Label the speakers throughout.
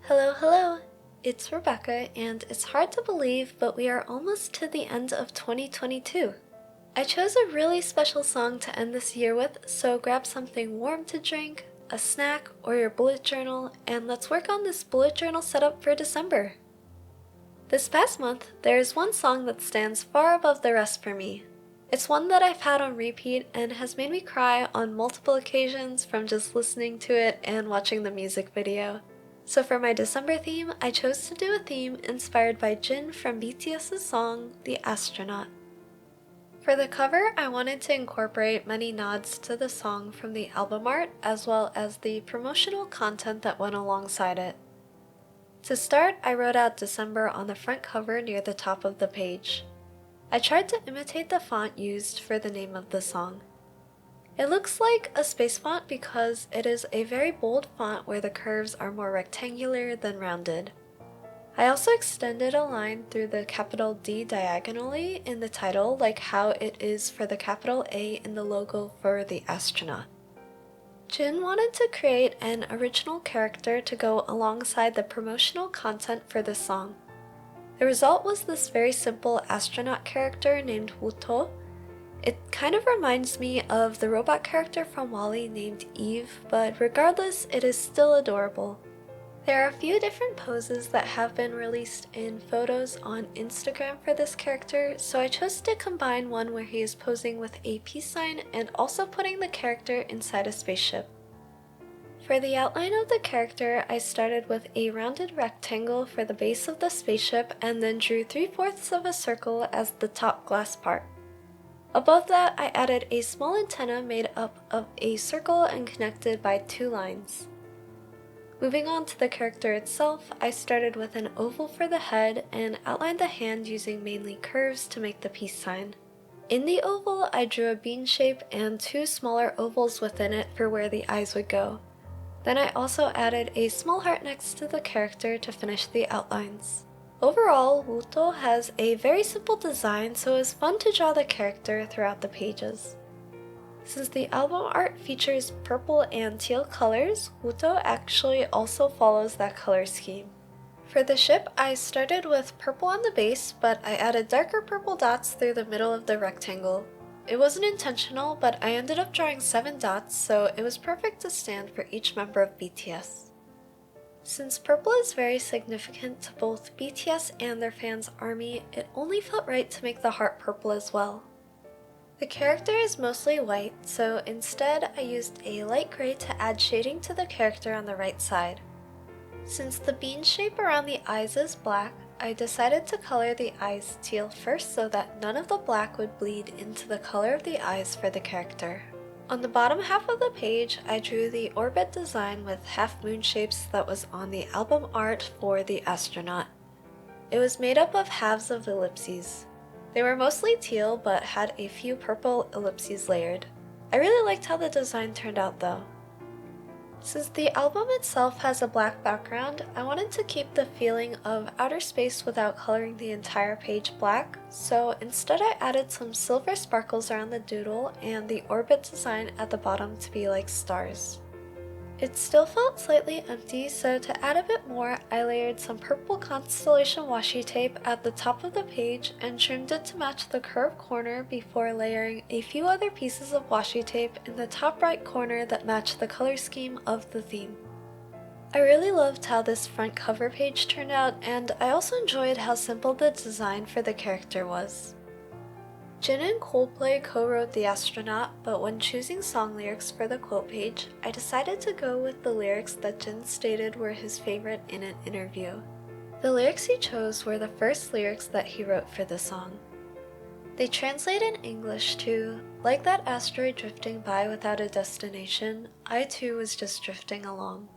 Speaker 1: Hello, hello! It's Rebecca, and it's hard to believe, but we are almost to the end of 2022. I chose a really special song to end this year with, so grab something warm to drink, a snack, or your bullet journal, and let's work on this bullet journal setup for December. This past month, there is one song that stands far above the rest for me. It's one that I've had on repeat and has made me cry on multiple occasions from just listening to it and watching the music video. So for my December theme, I chose to do a theme inspired by Jin from BTS's song, The Astronaut. For the cover, I wanted to incorporate many nods to the song from the album art as well as the promotional content that went alongside it. To start, I wrote out December on the front cover near the top of the page. I tried to imitate the font used for the name of the song. It looks like a space font because it is a very bold font where the curves are more rectangular than rounded. I also extended a line through the capital D diagonally in the title, like how it is for the capital A in the logo for the astronaut. Jin wanted to create an original character to go alongside the promotional content for this song. The result was this very simple astronaut character named Wuto. It kind of reminds me of the robot character from WALL-E named Eve, but regardless, it is still adorable. There are a few different poses that have been released in photos on Instagram for this character, so I chose to combine one where he is posing with a peace sign and also putting the character inside a spaceship. For the outline of the character, I started with a rounded rectangle for the base of the spaceship and then drew 3/4 of a circle as the top glass part. Above that, I added a small antenna made up of a circle and connected by 2 lines. Moving on to the character itself, I started with an oval for the head and outlined the hand using mainly curves to make the peace sign. In the oval, I drew a bean shape and 2 smaller ovals within it for where the eyes would go. Then I also added a small heart next to the character to finish the outlines. Overall, Wuto has a very simple design, so it was fun to draw the character throughout the pages. Since the album art features purple and teal colors, Wuto actually also follows that color scheme. For the ship, I started with purple on the base, but I added darker purple dots through the middle of the rectangle. It wasn't intentional, but I ended up drawing 7 dots, so it was perfect to stand for each member of BTS. Since purple is very significant to both BTS and their fans' army, it only felt right to make the heart purple as well. The character is mostly white, so instead I used a light gray to add shading to the character on the right side. Since the bean shape around the eyes is black, I decided to color the eyes teal first so that none of the black would bleed into the color of the eyes for the character. On the bottom half of the page, I drew the orbit design with half moon shapes that was on the album art for the astronaut. It was made up of halves of ellipses. They were mostly teal but had a few purple ellipses layered. I really liked how the design turned out though. Since the album itself has a black background, I wanted to keep the feeling of outer space without coloring the entire page black, so instead I added some silver sparkles around the doodle and the orbit design at the bottom to be like stars. It still felt slightly empty, so to add a bit more, I layered some purple constellation washi tape at the top of the page and trimmed it to match the curved corner before layering a few other pieces of washi tape in the top right corner that matched the color scheme of the theme. I really loved how this front cover page turned out, and I also enjoyed how simple the design for the character was. Jin and Coldplay co-wrote The Astronaut, but when choosing song lyrics for the quote page, I decided to go with the lyrics that Jin stated were his favorite in an interview. The lyrics he chose were the first lyrics that he wrote for the song. They translate in English to, "Like that asteroid drifting by without a destination, I too was just drifting along."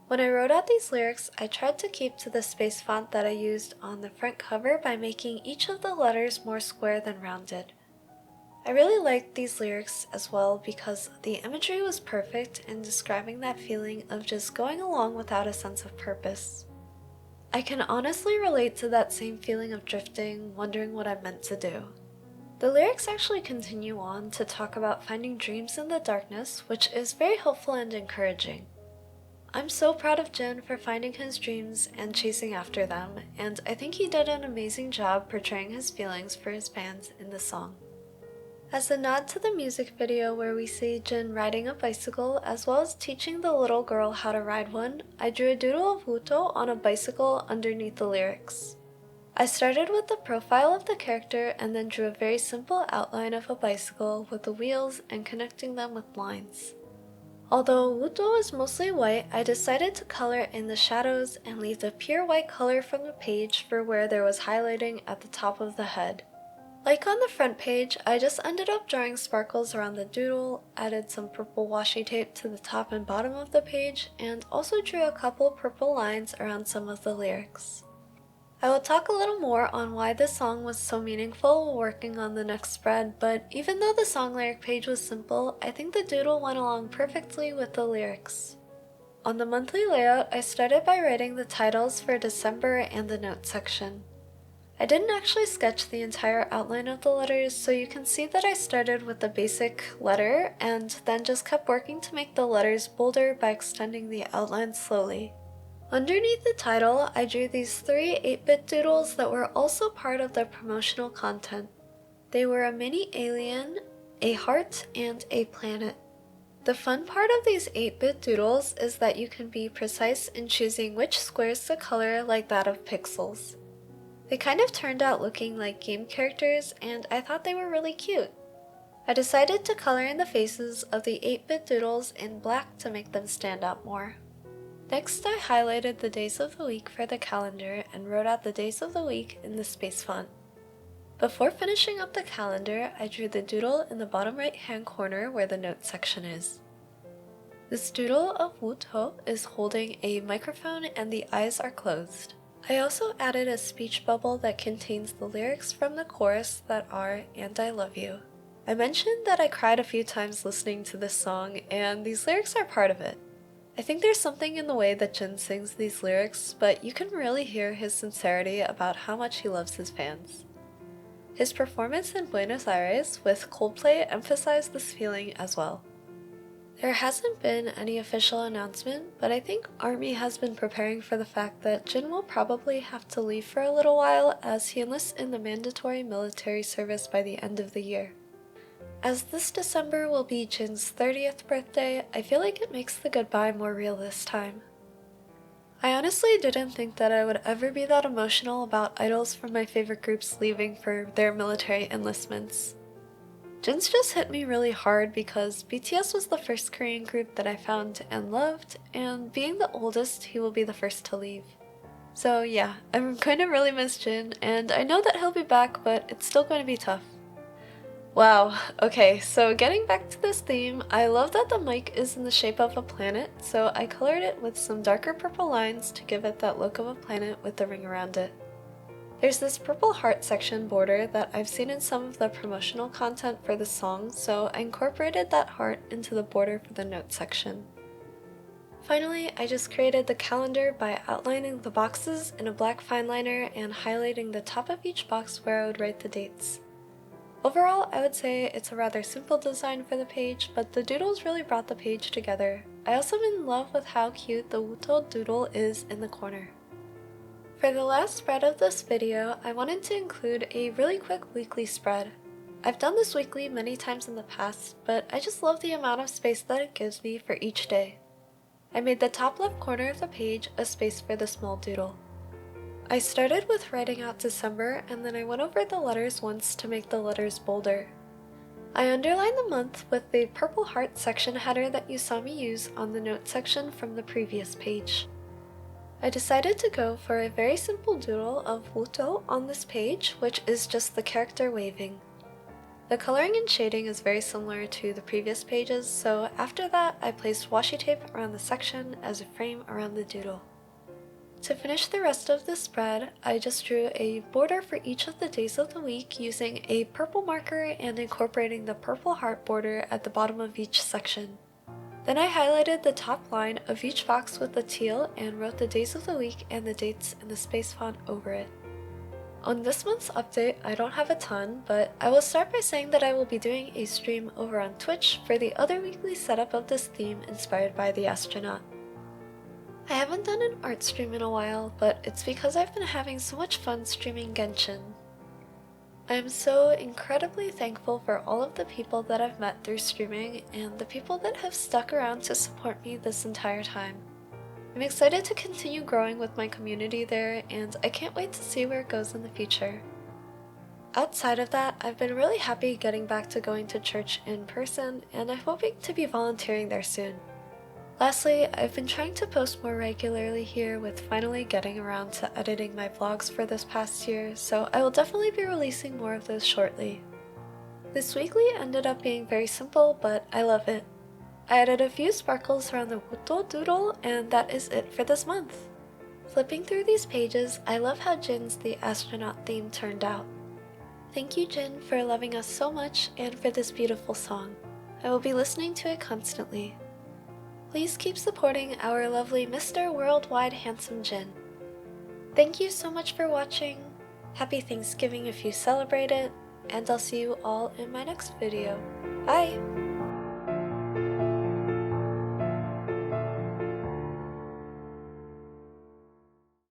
Speaker 1: When I wrote out these lyrics, I tried to keep to the space font that I used on the front cover by making each of the letters more square than rounded. I really liked these lyrics as well because the imagery was perfect in describing that feeling of just going along without a sense of purpose. I can honestly relate to that same feeling of drifting, wondering what I'm meant to do. The lyrics actually continue on to talk about finding dreams in the darkness, which is very hopeful and encouraging. I'm so proud of Jin for finding his dreams and chasing after them, and I think he did an amazing job portraying his feelings for his fans in the song. As a nod to the music video where we see Jin riding a bicycle as well as teaching the little girl how to ride one, I drew a doodle of Wuto on a bicycle underneath the lyrics. I started with the profile of the character and then drew a very simple outline of a bicycle with the wheels and connecting them with lines. Although Wuto is mostly white, I decided to color in the shadows and leave the pure white color from the page for where there was highlighting at the top of the head. Like on the front page, I just ended up drawing sparkles around the doodle, added some purple washi tape to the top and bottom of the page, and also drew a couple purple lines around some of the lyrics. I will talk a little more on why this song was so meaningful while working on the next spread, but even though the song lyric page was simple, I think the doodle went along perfectly with the lyrics. On the monthly layout, I started by writing the titles for December and the note section. I didn't actually sketch the entire outline of the letters, so you can see that I started with the basic letter and then just kept working to make the letters bolder by extending the outline slowly. Underneath the title, I drew these 3 8-bit doodles that were also part of the promotional content. They were a mini alien, a heart, and a planet. The fun part of these 8-bit doodles is that you can be precise in choosing which squares to color like that of pixels. They kind of turned out looking like game characters, and I thought they were really cute. I decided to color in the faces of the 8-bit doodles in black to make them stand out more. Next, I highlighted the days of the week for the calendar and wrote out the days of the week in the space font. Before finishing up the calendar, I drew the doodle in the bottom right hand corner where the note section is. This doodle of Wuto is holding a microphone and the eyes are closed. I also added a speech bubble that contains the lyrics from the chorus that are "And I Love You." I mentioned that I cried a few times listening to this song, and these lyrics are part of it. I think there's something in the way that Jin sings these lyrics, but you can really hear his sincerity about how much he loves his fans. His performance in Buenos Aires with Coldplay emphasized this feeling as well. There hasn't been any official announcement, but I think ARMY has been preparing for the fact that Jin will probably have to leave for a little while as he enlists in the mandatory military service by the end of the year. As this December will be Jin's 30th birthday, I feel like it makes the goodbye more real this time. I honestly didn't think that I would ever be that emotional about idols from my favorite groups leaving for their military enlistments. Jin's just hit me really hard because BTS was the first Korean group that I found and loved, and being the oldest, he will be the first to leave. So yeah, I'm going to really miss Jin, and I know that he'll be back, but it's still going to be tough. Wow, okay, so getting back to this theme, I love that the mic is in the shape of a planet, so I colored it with some darker purple lines to give it that look of a planet with the ring around it. There's this purple heart section border that I've seen in some of the promotional content for the song, so I incorporated that heart into the border for the note section. Finally, I just created the calendar by outlining the boxes in a black fine liner and highlighting the top of each box where I would write the dates. Overall, I would say it's a rather simple design for the page, but the doodles really brought the page together. I also am in love with how cute the Wuto doodle is in the corner. For the last spread of this video, I wanted to include a really quick weekly spread. I've done this weekly many times in the past, but I just love the amount of space that it gives me for each day. I made the top left corner of the page a space for the small doodle. I started with writing out December, and then I went over the letters once to make the letters bolder. I underlined the month with the purple heart section header that you saw me use on the note section from the previous page. I decided to go for a very simple doodle of Wuto on this page, which is just the character waving. The coloring and shading is very similar to the previous pages, so after that I placed washi tape around the section as a frame around the doodle. To finish the rest of the spread, I just drew a border for each of the days of the week using a purple marker and incorporating the purple heart border at the bottom of each section. Then I highlighted the top line of each box with the teal and wrote the days of the week and the dates in the space font over it. On this month's update, I don't have a ton, but I will start by saying that I will be doing a stream over on Twitch for the other weekly setup of this theme inspired by the astronaut. I haven't done an art stream in a while, but it's because I've been having so much fun streaming Genshin. I am so incredibly thankful for all of the people that I've met through streaming and the people that have stuck around to support me this entire time. I'm excited to continue growing with my community there, and I can't wait to see where it goes in the future. Outside of that, I've been really happy getting back to going to church in person, and I'm hoping to be volunteering there soon. Lastly, I've been trying to post more regularly here with finally getting around to editing my vlogs for this past year, so I will definitely be releasing more of those shortly. This weekly ended up being very simple, but I love it. I added a few sparkles around the Wuto doodle, and that is it for this month. Flipping through these pages, I love how Jin's The Astronaut theme turned out. Thank you, Jin, for loving us so much and for this beautiful song. I will be listening to it constantly. Please keep supporting our lovely Mr. Worldwide Handsome Jin. Thank you so much for watching. Happy Thanksgiving if you celebrate it, and I'll see you all in my next video. Bye!